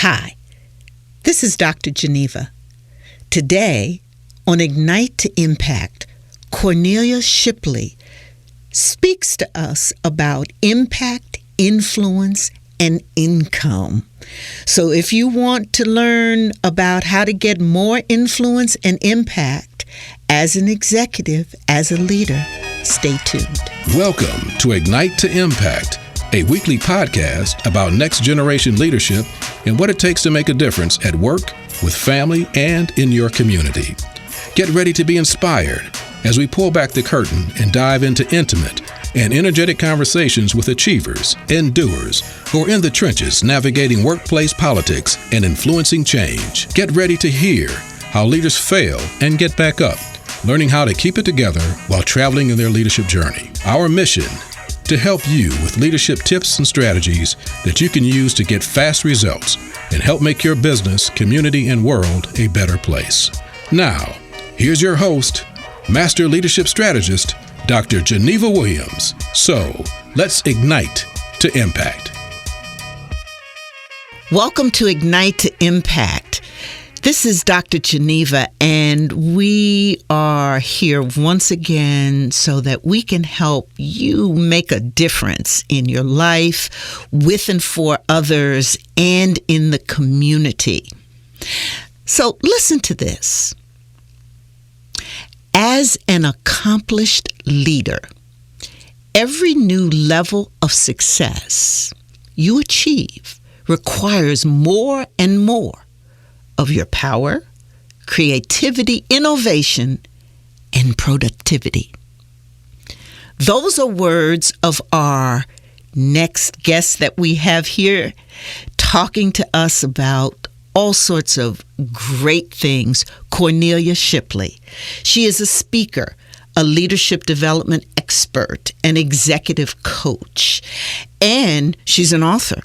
Hi, this is Dr. Geneva. Today, on Ignite to Impact, Cornelia Shipley speaks to us about impact, influence, and income. So if you want to learn about how to get more influence and impact as an executive, as a leader, stay tuned. Welcome to Ignite to Impact, a weekly podcast about next generation leadership and what it takes to make a difference at work, with family, and in your community. Get ready to be inspired as we pull back the curtain and dive into intimate and energetic conversations with achievers and doers who are in the trenches navigating workplace politics and influencing change. Get ready to hear how leaders fail and get back up, learning how to keep it together while traveling in their leadership journey. Our mission: to help you with leadership tips and strategies that you can use to get fast results and help make your business, community, and world a better place. Now, here's your host, Master Leadership Strategist, Dr. Geneva Williams. So, let's ignite to impact. Welcome to Ignite to Impact. This is Dr. Geneva, and we are here once again so that we can help you make a difference in your life, with and for others, and in the community. So listen to this. As an accomplished leader, every new level of success you achieve requires more and more of your power, creativity, innovation, and productivity. Those are words of our next guest that we have here, talking to us about all sorts of great things, Cornelia Shipley. She is a speaker, a leadership development expert, an executive coach, and she's an author.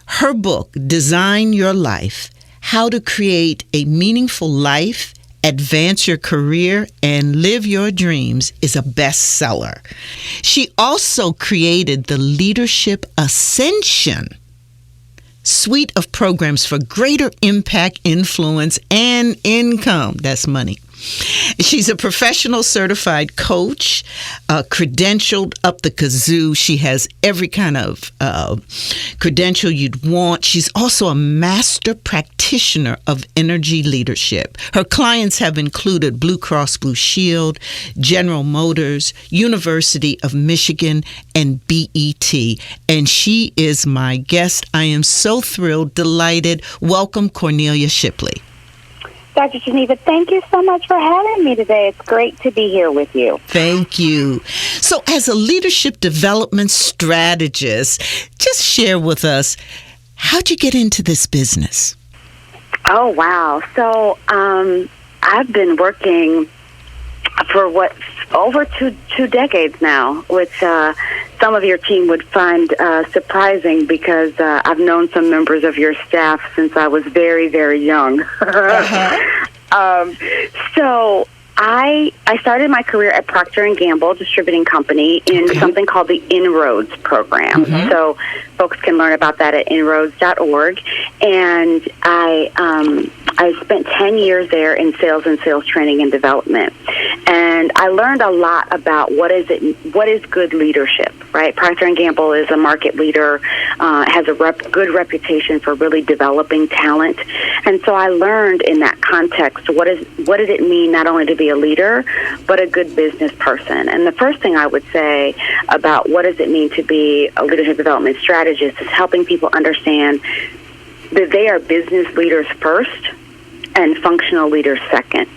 Her book, Design Your Life: How to Create a Meaningful Life, Advance Your Career, and Live Your Dreams, is a bestseller. She also created the Leadership Ascension suite of programs for greater impact, influence, and income. That's money. She's a professional certified coach, credentialed up the kazoo. She has every kind of credential you'd want. She's also a master practitioner of energy leadership. Her clients have included Blue Cross Blue Shield, General Motors, University of Michigan, and BET. And she is my guest. I am so thrilled, delighted. Welcome, Cornelia Shipley. Dr. Geneva, thank you so much for having me today. It's great to be here with you. Thank you. So as a leadership development strategist, just share with us, how'd you get into this business? Oh, wow. So I've been working for over two decades now, which some of your team would find surprising because I've known some members of your staff since I was very, very young. So I started my career at Procter and Gamble distributing company in something called the Inroads program. Mm-hmm. So folks can learn about that at inroads.org. And I spent 10 years there in sales and sales training and development. And I learned a lot about what is good leadership, right? Procter and Gamble is a market leader, has a good reputation for really developing talent. And so I learned in that context, what does it mean not only to be a leader, but a good business person? And the first thing I would say about what does it mean to be a leadership development strategist is helping people understand that they are business leaders first and functional leaders second.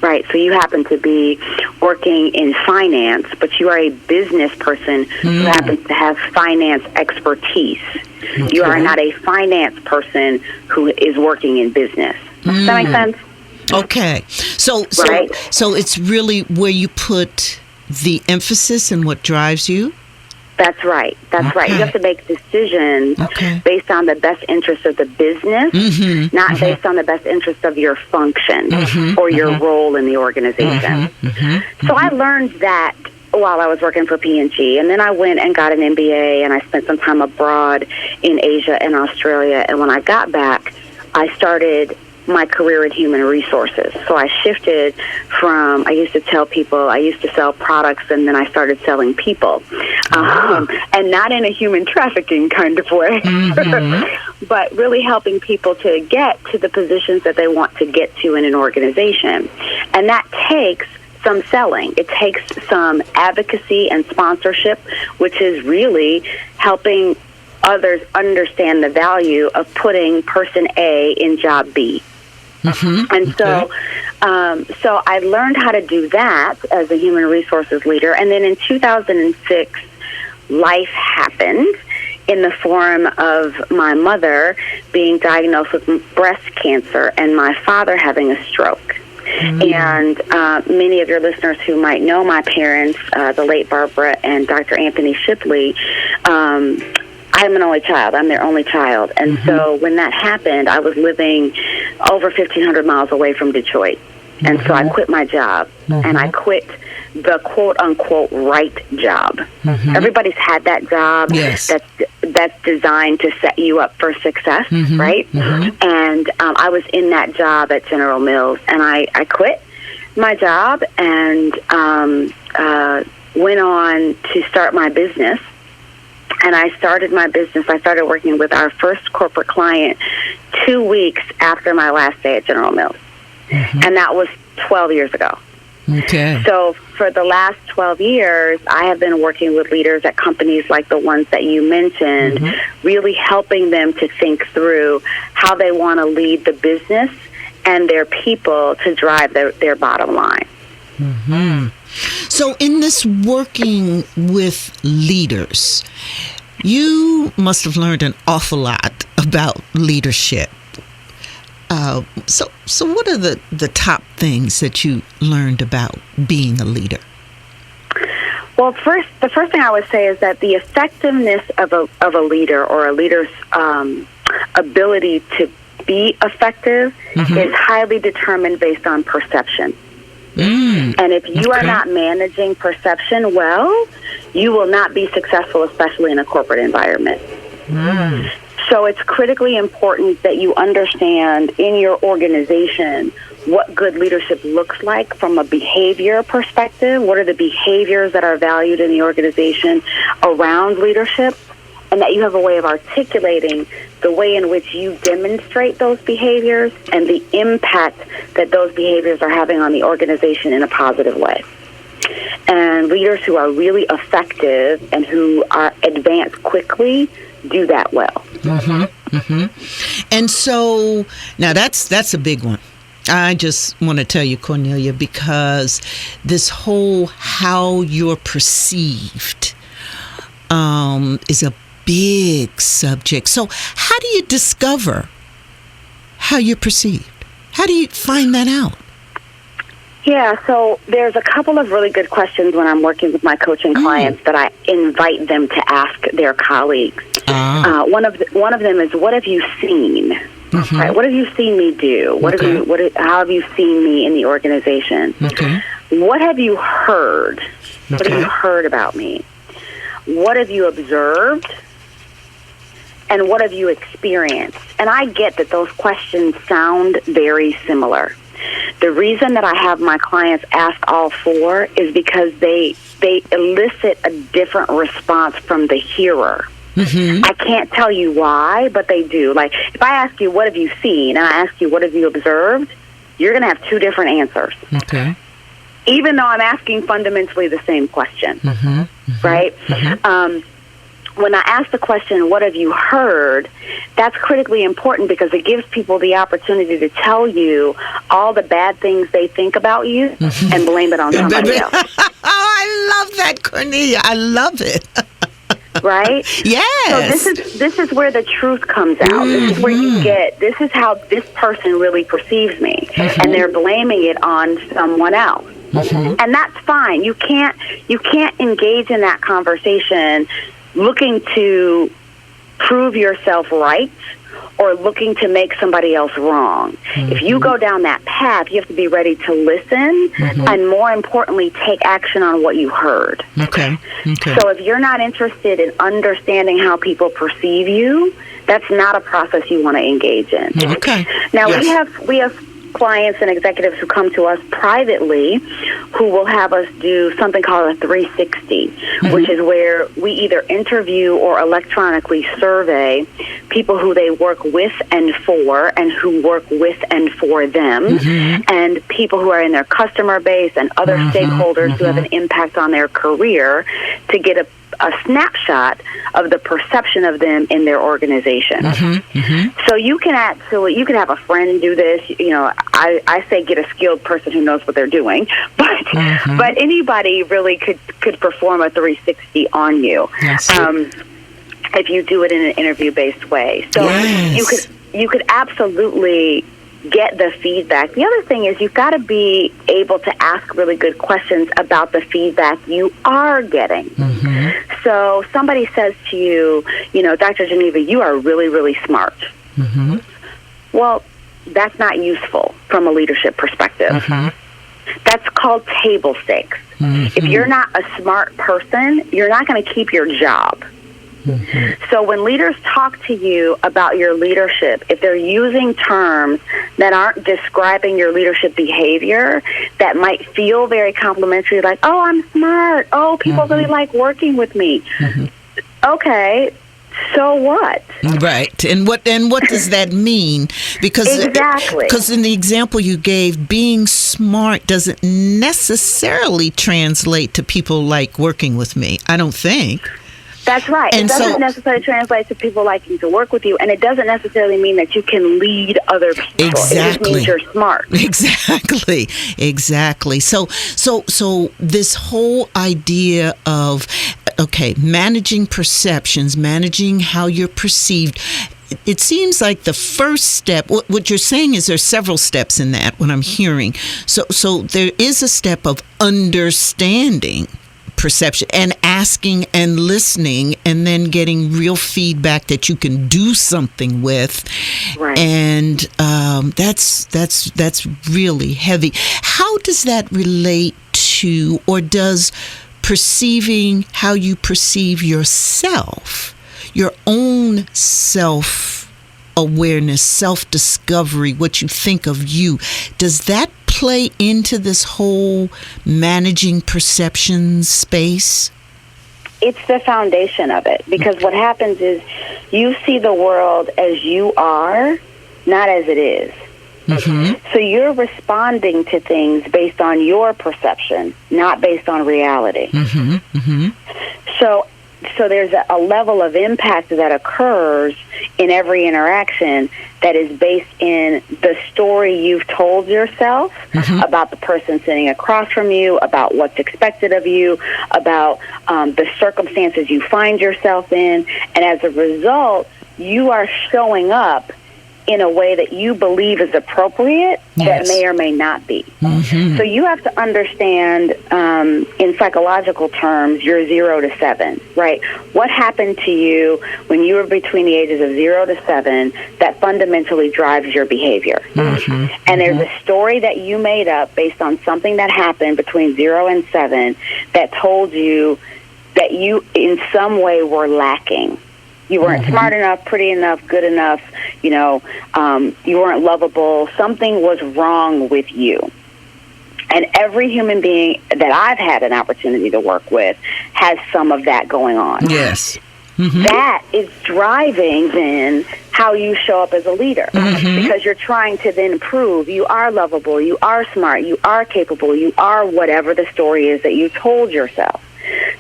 Right, so you happen to be working in finance, but you are a business person who happens to have finance expertise. Okay. You are not a finance person who is working in business. Does that make sense? Okay, so it's really where you put the emphasis and what drives you? That's right. Right. You have to make decisions based on the best interest of the business, not based on the best interest of your function or your role in the organization. So I learned that while I was working for P&G. And then I went and got an MBA, and I spent some time abroad in Asia and Australia. And when I got back, I started my career in human resources. So I shifted from, I used to tell people, I used to sell products, and then I started selling people. And not in a human trafficking kind of way, but really helping people to get to the positions that they want to get to in an organization. And that takes some selling. It takes some advocacy and sponsorship, which is really helping others understand the value of putting person A in job B. And so so I learned how to do that as a human resources leader. And then in 2006, life happened in the form of my mother being diagnosed with breast cancer and my father having a stroke. And many of your listeners who might know my parents, the late Barbara and Dr. Anthony Shipley, I'm an only child. I'm their only child. And so when that happened, I was living over 1,500 miles away from Detroit. And so I quit my job, and I quit the quote-unquote right job. Everybody's had that job that's designed to set you up for success, right? And I was in that job at General Mills, and I quit my job and went on to start my business. And I started my business. I started working with our first corporate client 2 weeks after my last day at General Mills. And that was 12 years ago. So for the last 12 years, I have been working with leaders at companies like the ones that you mentioned, really helping them to think through how they want to lead the business and their people to drive their bottom line. So in this working with leaders, you must have learned an awful lot about leadership. So what are the top things that you learned about being a leader? Well, the first thing I would say is that the effectiveness of a leader or a leader's ability to be effective is highly determined based on perception. And if you are not managing perception well, you will not be successful, especially in a corporate environment. So it's critically important that you understand in your organization what good leadership looks like from a behavior perspective. What are the behaviors that are valued in the organization around leadership? And that you have a way of articulating the way in which you demonstrate those behaviors and the impact that those behaviors are having on the organization in a positive way. And leaders who are really effective and who are advanced quickly do that well. And so now that's a big one. I just want to tell you, Cornelia, because this whole how you're perceived is a big subject. So how do you discover how you're perceived? How do you find that out? Yeah, so there's a couple of really good questions when I'm working with my coaching clients that I invite them to ask their colleagues. One of them is, what have you seen? Right? What have you seen me do? How have you seen me in the organization? What have you heard? What have you heard about me? What have you observed? And what have you experienced? And I get that those questions sound very similar. The reason that I have my clients ask all four is because they elicit a different response from the hearer. I can't tell you why, but they do. Like, if I ask you, what have you seen? And I ask you, what have you observed? You're going to have two different answers. Even though I'm asking fundamentally the same question. Right? When I ask the question, what have you heard, that's critically important because it gives people the opportunity to tell you all the bad things they think about you and blame it on somebody else. I love that, Cornelia. I love it. Right? Yes. So this is where the truth comes out. This is where you get, this is how this person really perceives me. And they're blaming it on someone else. And that's fine. You can't engage in that conversation looking to prove yourself right or looking to make somebody else wrong. If you go down that path, you have to be ready to listen and, more importantly, take action on what you heard. Okay. So if you're not interested in understanding how people perceive you, that's not a process you want to engage in. Okay. Now, we have clients and executives who come to us privately who will have us do something called a 360, which is where we either interview or electronically survey people who they work with and who work with and for them, and people who are in their customer base and other stakeholders who have an impact on their career, to get a snapshot of the perception of them in their organization. So you can have a friend do this. I say get a skilled person who knows what they're doing, but anybody really could perform a 360 on you. If you do it in an interview-based way. So you could absolutely get the feedback. The other thing is you've got to be able to ask really good questions about the feedback you are getting. So somebody says to you, Dr. Geneva, you are really, really smart. Well, that's not useful from a leadership perspective. That's called table stakes. If you're not a smart person, you're not going to keep your job. So when leaders talk to you about your leadership, if they're using terms that aren't describing your leadership behavior, that might feel very complimentary, like, oh, I'm smart. Oh, people really like working with me. Okay, so what? Right. And what does that mean? Because in the example you gave, being smart doesn't necessarily translate to people like working with me, I don't think. That's right. And it doesn't necessarily translate to people liking to work with you, and it doesn't necessarily mean that you can lead other people. Exactly. It just means you're smart. Exactly. So this whole idea of, managing perceptions, managing how you're perceived, it seems like the first step, what you're saying is there's several steps in that, what I'm hearing. So there is a step of understanding perception and asking and listening, and then getting real feedback that you can do something with. Right. And that's really heavy. How does that relate to, or does perceiving how you perceive yourself, your own self-awareness, self-discovery, what you think of you, does that play into this whole managing perceptions space? It's the foundation of it, because what happens is you see the world as you are, not as it is. So you're responding to things based on your perception, not based on reality. So there's a level of impact that occurs in every interaction that is based in the story you've told yourself about the person sitting across from you, about what's expected of you, about the circumstances you find yourself in. And as a result, you are showing up in a way that you believe is appropriate, that may or may not be. So you have to understand, in psychological terms, your 0 to 7, right? What happened to you when you were between the ages of 0 to 7 that fundamentally drives your behavior? And there's a story that you made up based on something that happened between 0 and 7 that told you that you, in some way, were lacking. You weren't smart enough, pretty enough, good enough, you weren't lovable. Something was wrong with you. And every human being that I've had an opportunity to work with has some of that going on. Yes. That is driving then how you show up as a leader, because you're trying to then prove you are lovable, you are smart, you are capable, you are whatever the story is that you told yourself.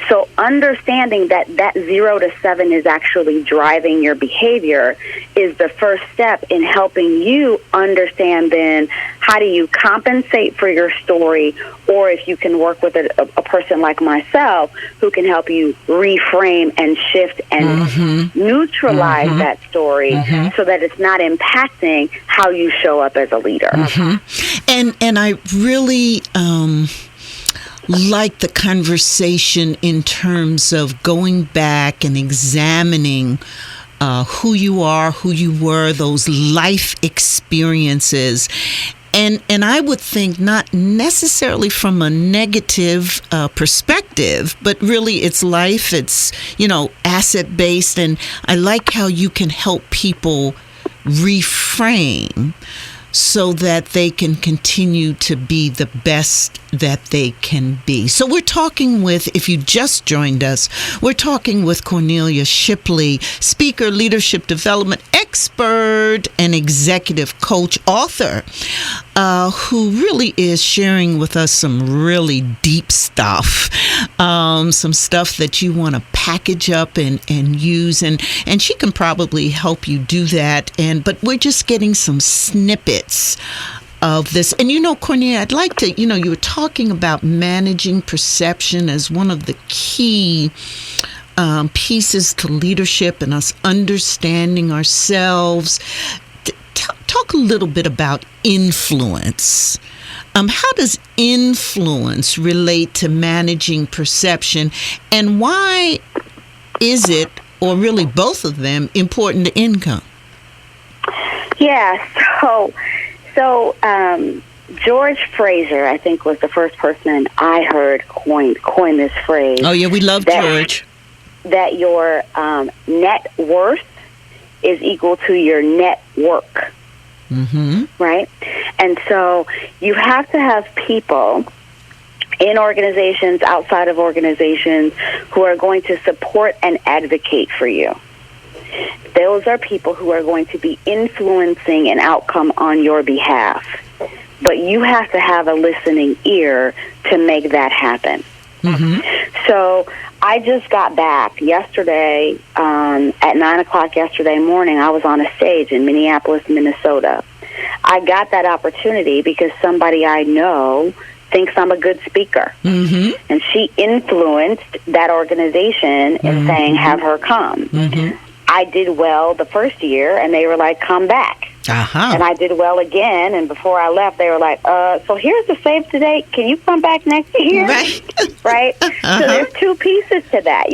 So understanding that 0 to 7 is actually driving your behavior is the first step in helping you understand then how do you compensate for your story, or if you can work with a person like myself who can help you reframe and shift and neutralize that story so that it's not impacting how you show up as a leader. And I really like the conversation in terms of going back and examining who you are, who you were, those life experiences. And I would think not necessarily from a negative perspective, but really it's life, it's, asset-based. And I like how you can help people reframe so that they can continue to be the best that they can be. So we're talking with, if you just joined us, we're talking with Cornelia Shipley, speaker, leadership development expert, and executive coach, author, who really is sharing with us some really deep stuff, some stuff that you want to package up and use, and she can probably help you do that. But we're just getting some snippets of this. And Cornelia, I'd like to, you were talking about managing perception as one of the key pieces to leadership and us understanding ourselves. Talk a little bit about influence. How does influence relate to managing perception, and why is it, or really both of them, important to income? Yeah, so George Fraser, I think, was the first person I heard coin this phrase. Oh, yeah, we love George. That your net worth is equal to your net work. Mm-hmm. Right? And so you have to have people in organizations, outside of organizations, who are going to support and advocate for you. Those are people who are going to be influencing an outcome on your behalf. But you have to have a listening ear to make that happen. Mm-hmm. So I just got back yesterday, at 9 o'clock yesterday morning. I was on a stage in Minneapolis, Minnesota. I got that opportunity because somebody I know thinks I'm a good speaker. Mm-hmm. And she influenced that organization in saying, have her come. Mm-hmm. I did well the first year, and they were like, come back. Uh-huh. And I did well again, and before I left, they were like, so here's the save the date. Can you come back next year? Right. Right? Uh-huh. So there's two pieces to that.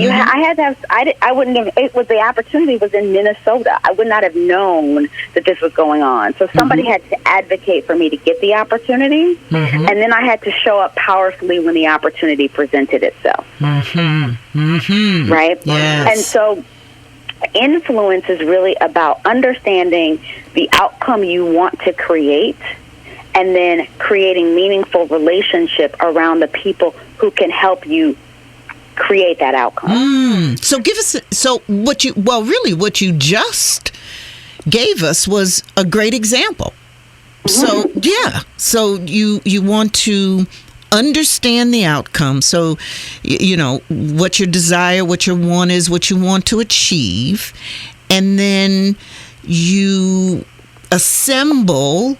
I wouldn't have, the opportunity was in Minnesota. I would not have known that this was going on. So somebody had to advocate for me to get the opportunity, and then I had to show up powerfully when the opportunity presented itself. Mm-hmm. Mm-hmm. Right? Yes. And so influence is really about understanding the outcome you want to create, and then creating meaningful relationship around the people who can help you create that outcome. So give us, what you just gave us was a great example. So so you want to understand the outcome. So, what your desire, what your want is, what you want to achieve. And then you assemble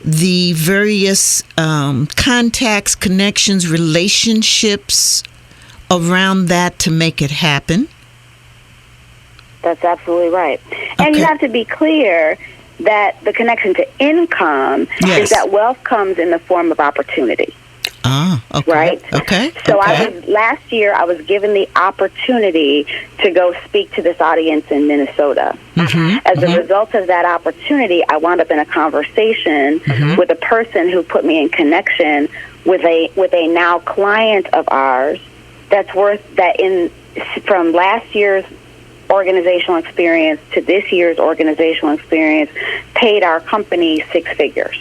the various contacts, connections, relationships around that to make it happen. That's absolutely right. And you have to be clear that the connection to income is that wealth comes in the form of opportunity. Ah, okay. Right? Okay. So last year I was given the opportunity to go speak to this audience in Minnesota. As a result of that opportunity, I wound up in a conversation with a person who put me in connection with a now client of ours that's from last year's organizational experience to this year's organizational experience paid our company 6 figures.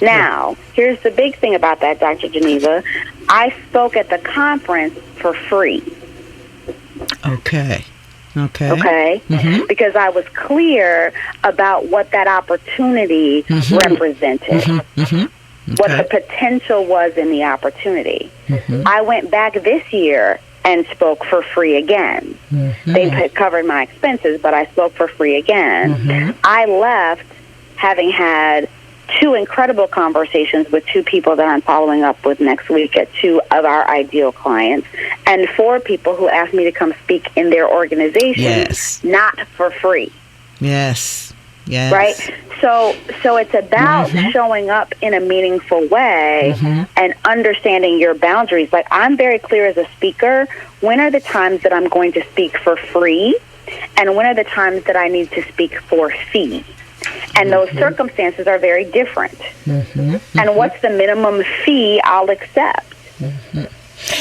Now, here's the big thing about that, Dr. Geneva. I spoke at the conference for free. Okay. Because I was clear about what that opportunity represented, what the potential was in the opportunity. I went back this year and spoke for free again. They covered my expenses, but I spoke for free again. I left having had 2 incredible conversations with 2 people that I'm following up with next week at 2 of our ideal clients, and 4 people who asked me to come speak in their organization, not for free. Yes. Right? So it's about showing up in a meaningful way and understanding your boundaries. Like, I'm very clear as a speaker, when are the times that I'm going to speak for free, and when are the times that I need to speak for fee. And those circumstances are very different. And what's the minimum fee I'll accept?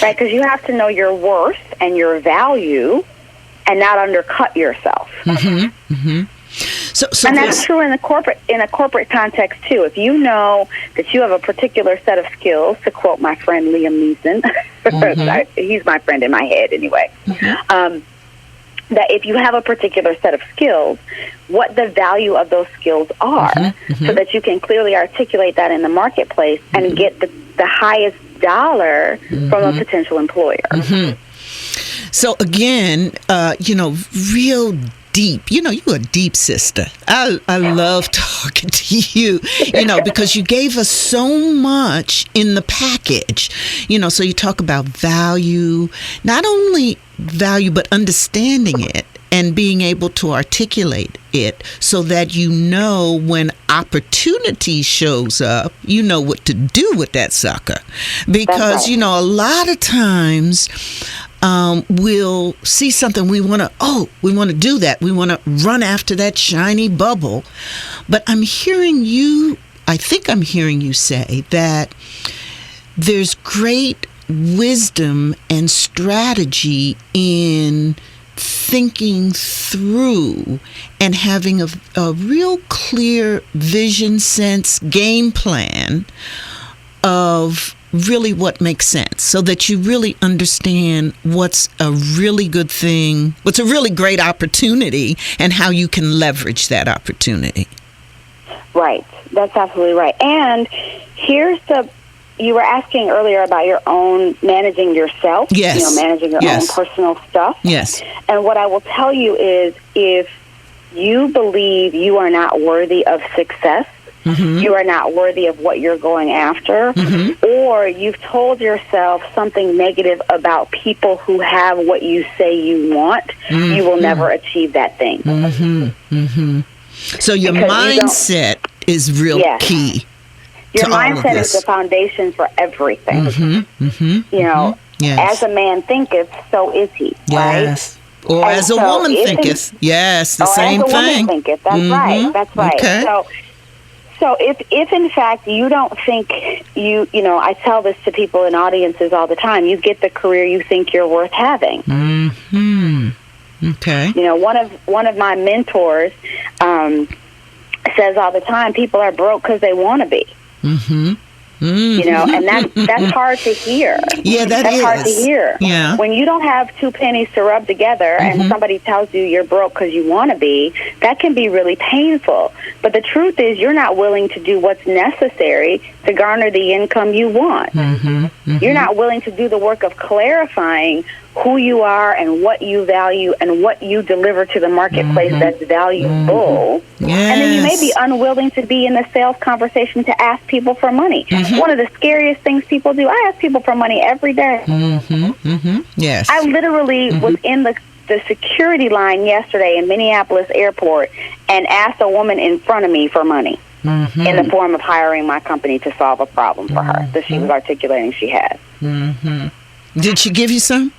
Right? Because you have to know your worth and your value and not undercut yourself. So and that's true in a corporate context too. If you know that you have a particular set of skills, to quote my friend Liam Neeson, he's my friend in my head anyway, that if you have a particular set of skills, what the value of those skills are, so that you can clearly articulate that in the marketplace and get the highest dollar from a potential employer. So again, real deep. You're a deep sister. I love talking to you, because you gave us so much in the package. So you talk about value, not only value, but understanding it and being able to articulate it so that when opportunity shows up, you know what to do with that sucker. Because, a lot of times we'll see something, we want to do that. We want to run after that shiny bubble. But I think I'm hearing you say that there's great wisdom and strategy in thinking through and having a real clear vision, sense, game plan of really what makes sense, so that you really understand what's a really good thing, what's a really great opportunity, and how you can leverage that opportunity. Right. That's absolutely right. And you were asking earlier about your own managing yourself. Yes. Managing your own personal stuff. Yes. And what I will tell you is, if you believe you are not worthy of success, you are not worthy of what you're going after, or you've told yourself something negative about people who have what you say you want, you will never achieve that thing. So your mindset is real key. Your mindset is the foundation for everything. As a man thinketh, so is he. Yes. Right? Or as a woman thinketh. Yes, the same thing. As a woman thinketh. That's right. That's right. Okay. So if in fact you don't think I tell this to people in audiences all the time, you get the career you think you're worth having. Okay. One of my mentors says all the time, people are broke because they want to be. And that's hard to hear. Yeah, that's hard to hear. Yeah. When you don't have two pennies to rub together and somebody tells you you're broke because you want to be, that can be really painful. But the truth is, you're not willing to do what's necessary to garner the income you want. You're not willing to do the work of clarifying who you are and what you value and what you deliver to the marketplace that's valuable. Yes. And then you may be unwilling to be in the sales conversation to ask people for money. One of the scariest things people do, I ask people for money every day. Yes. I literally was in the security line yesterday in Minneapolis airport and asked a woman in front of me for money in the form of hiring my company to solve a problem for her that she was articulating she had. Did she give you some?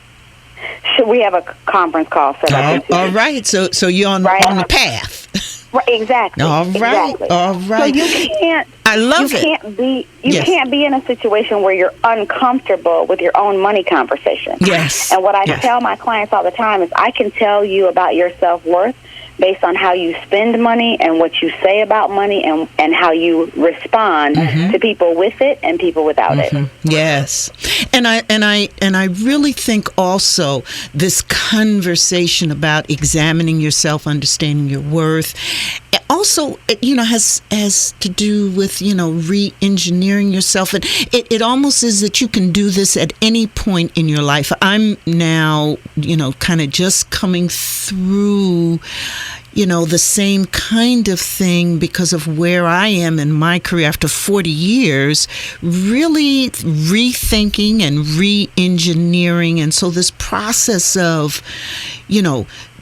We have a conference call set up. All right. So you're on the path. Right, exactly. All right. Exactly. All right. So you can't. I love it. You can't be in a situation where you're uncomfortable with your own money conversation. Yes. And what I tell my clients all the time is, I can tell you about your self-worth based on how you spend money and what you say about money and how you respond to people with it and people without it. Yes. And I really think also this conversation about examining yourself, understanding your worth, also, has to do with, re-engineering yourself. And it almost is that you can do this at any point in your life. I'm now, kind of just coming through, the same kind of thing because of where I am in my career after 40 years, really rethinking and re-engineering. And so this process of,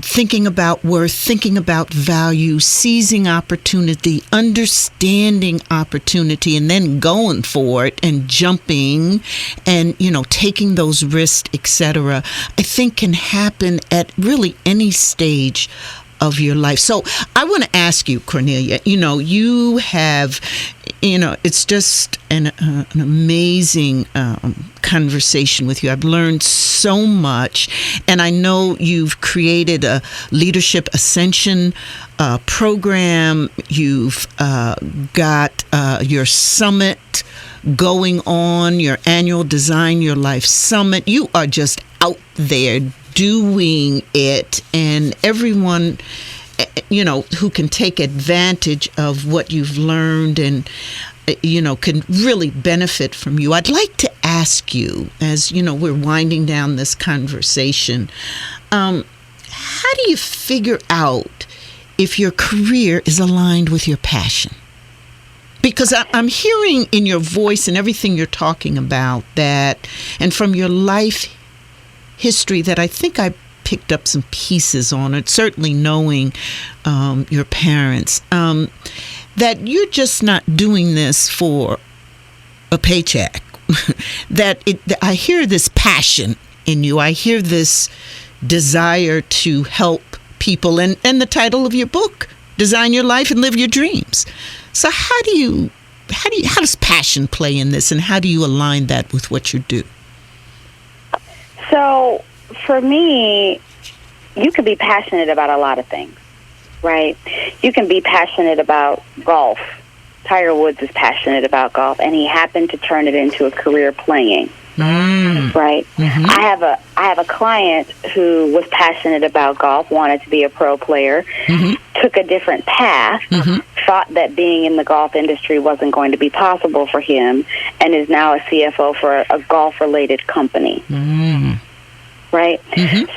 thinking about worth, thinking about value, seizing opportunity, understanding opportunity, and then going for it and jumping and, taking those risks, etc., I think can happen at really any stage of your life. So I want to ask you, Cornelia, you have, it's just an amazing conversation with you. I've learned so much, and I know you've created a Leadership Ascension program. You've got your summit going on, your annual Design Your Life Summit. You are just out there doing it, and everyone who can take advantage of what you've learned and can really benefit from you. I'd like to ask you, as we're winding down this conversation, how do you figure out if your career is aligned with your passion? Because I'm hearing in your voice and everything you're talking about that, and from your life history, that I think I picked up some pieces on it, certainly knowing your parents, that you're just not doing this for a paycheck. I hear this passion in you. I hear this desire to help people, and the title of your book, Design Your Life and Live Your Dreams. So how does passion play in this, and how do you align that with what you do? So for me, you could be passionate about a lot of things, right? You can be passionate about golf. Tiger Woods is passionate about golf, and he happened to turn it into a career playing. Right? Mm-hmm. I have a client who was passionate about golf, wanted to be a pro player, took a different path, thought that being in the golf industry wasn't going to be possible for him, and is now a CFO for a golf-related company. Right?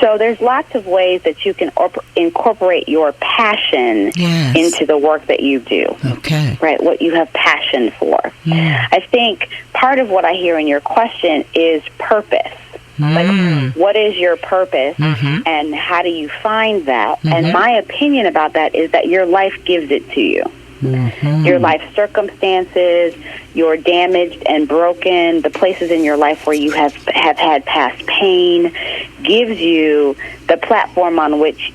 So there's lots of ways that you can incorporate your passion into the work that you do. Okay. Right? What you have passion for. I think part of what I hear in your question is purpose. Like, what is your purpose, and how do you find that? And my opinion about that is that your life gives it to you. Your life circumstances, your damaged and broken, the places in your life where you have had past pain, gives you the platform on which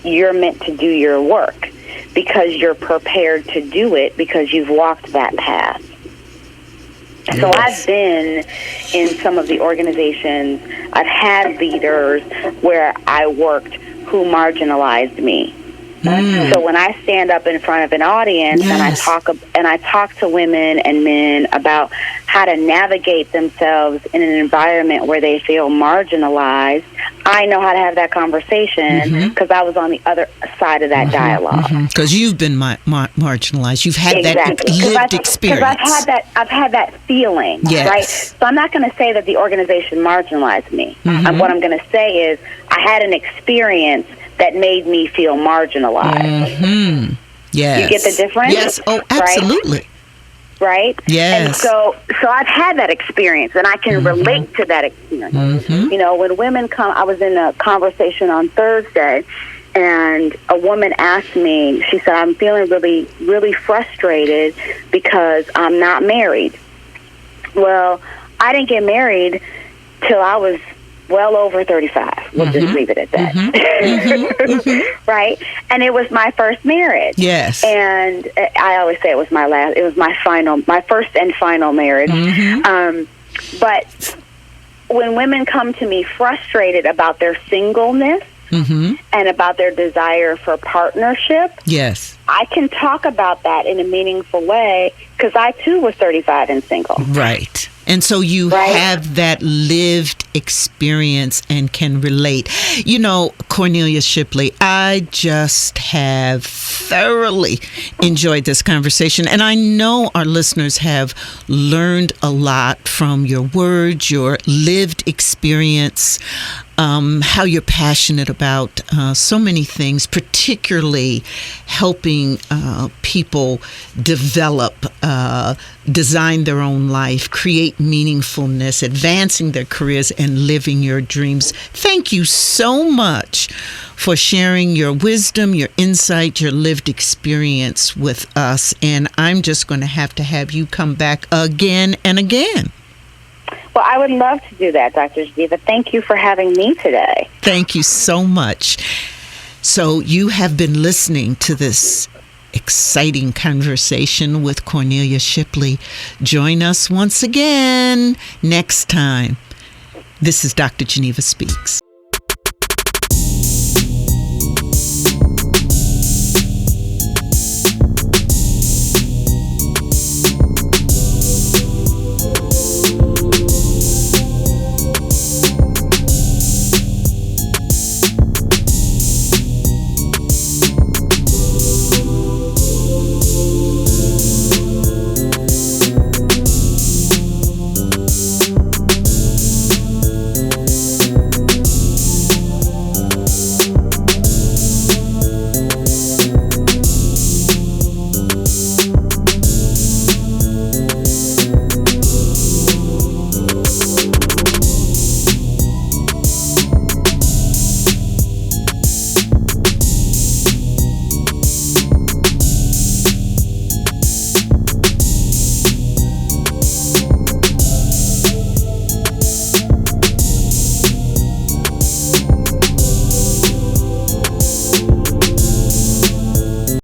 you're meant to do your work, because you're prepared to do it because you've walked that path. Yes. So I've been in some of the organizations, I've had leaders where I worked who marginalized me. So when I stand up in front of an audience and I talk to women and men about how to navigate themselves in an environment where they feel marginalized, I know how to have that conversation because I was on the other side of that dialogue. Because you've been marginalized, you've had that lived experience. Because I've had that feeling, right? So I'm not going to say that the organization marginalized me. What I'm going to say is I had an experience that made me feel marginalized. Yes. You get the difference? Yes. Oh, absolutely. Right? Yes. And so I've had that experience, and I can relate to that experience. When women come, I was in a conversation on Thursday, and a woman asked me, she said, I'm feeling really, really frustrated because I'm not married. Well, I didn't get married till I was well over 35. We'll just leave it at that. Right? And it was my first marriage. Yes. And I always say it was my first and final marriage. But when women come to me frustrated about their singleness and about their desire for partnership, I can talk about that in a meaningful way, because I too was 35 and single. Right. And so you have that lived experience and can relate. Cornelia Shipley, I just have thoroughly enjoyed this conversation. And I know our listeners have learned a lot from your words, your lived experience. how you're passionate about so many things, particularly helping people develop, design their own life, create meaningfulness, advancing their careers, and living your dreams. Thank you so much for sharing your wisdom, your insight, your lived experience with us. And I'm just going to have you come back again and again. Well, I would love to do that, Dr. Geneva. Thank you for having me today. Thank you so much. So you have been listening to this exciting conversation with Cornelia Shipley. Join us once again next time. This is Dr. Geneva Speaks.